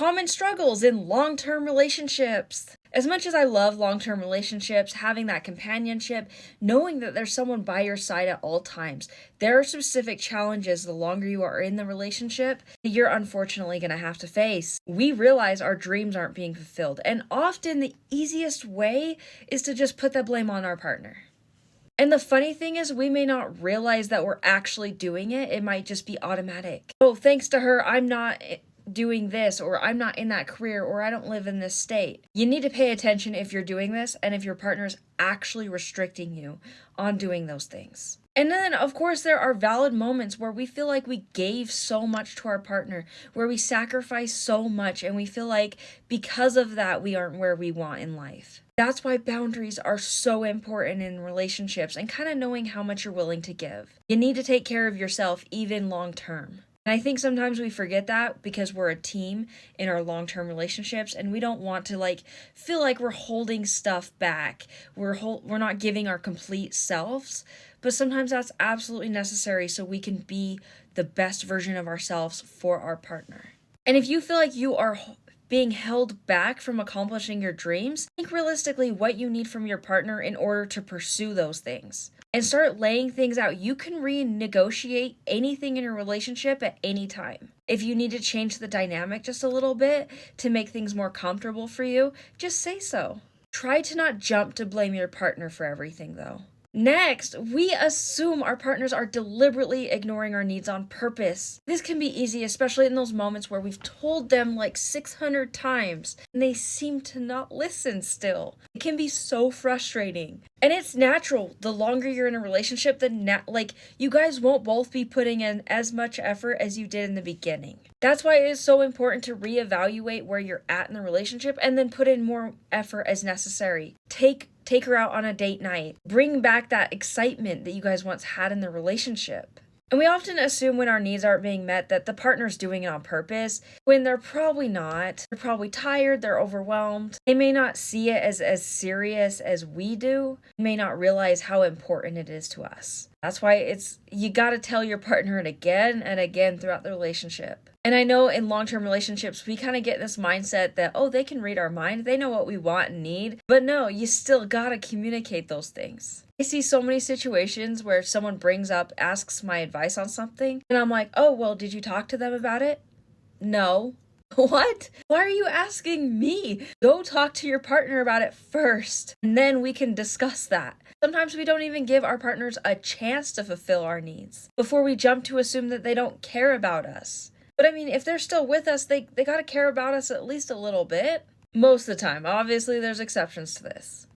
Common struggles in long-term relationships. As much as I love long-term relationships, having that companionship, knowing that there's someone by your side at all times, there are specific challenges the longer you are in the relationship that you're unfortunately going to have to face. We realize our dreams aren't being fulfilled, and often the easiest way is to just put the blame on our partner. And the funny thing is, we may not realize that we're actually doing it. It might just be automatic. Oh, thanks to her, I'm not doing this, or I'm not in that career, or I don't live in this state. You need to pay attention if you're doing this and if your partner is actually restricting you on doing those things. And then, of course, there are valid moments where we feel like we gave so much to our partner, where we sacrifice so much, and we feel like because of that, we aren't where we want in life. That's why boundaries are so important in relationships and kind of knowing how much you're willing to give. You need to take care of yourself even long term. And I think sometimes we forget that because we're a team in our long-term relationships and we don't want to feel like we're holding stuff back. We're not giving our complete selves, but sometimes that's absolutely necessary so we can be the best version of ourselves for our partner. And if you feel like you are being held back from accomplishing your dreams, think realistically what you need from your partner in order to pursue those things. And start laying things out. You can renegotiate anything in your relationship at any time. If you need to change the dynamic just a little bit to make things more comfortable for you, just say so. Try to not jump to blame your partner for everything, though. Next, we assume our partners are deliberately ignoring our needs on purpose. This can be easy, especially in those moments where we've told them 600 times and they seem to not listen still. It can be so frustrating. And it's natural. The longer you're in a relationship, you guys won't both be putting in as much effort as you did in the beginning. That's why it is so important to reevaluate where you're at in the relationship and then put in more effort as necessary. Take her out on a date night. Bring back that excitement that you guys once had in the relationship. And we often assume when our needs aren't being met that the partner's doing it on purpose, when they're probably not. They're probably tired, they're overwhelmed. They may not see it as serious as we do. They may not realize how important it is to us. That's why you gotta tell your partner it again and again throughout the relationship. And I know in long-term relationships, we kind of get this mindset that, they can read our mind. They know what we want and need. But no, you still gotta communicate those things. I see so many situations where someone asks my advice on something, and I'm like, oh, well, did you talk to them about it? No. What? Why are you asking me? Go talk to your partner about it first, and then we can discuss that. Sometimes we don't even give our partners a chance to fulfill our needs before we jump to assume that they don't care about us. But I mean, if they're still with us, they gotta care about us at least a little bit. Most of the time. Obviously, there's exceptions to this.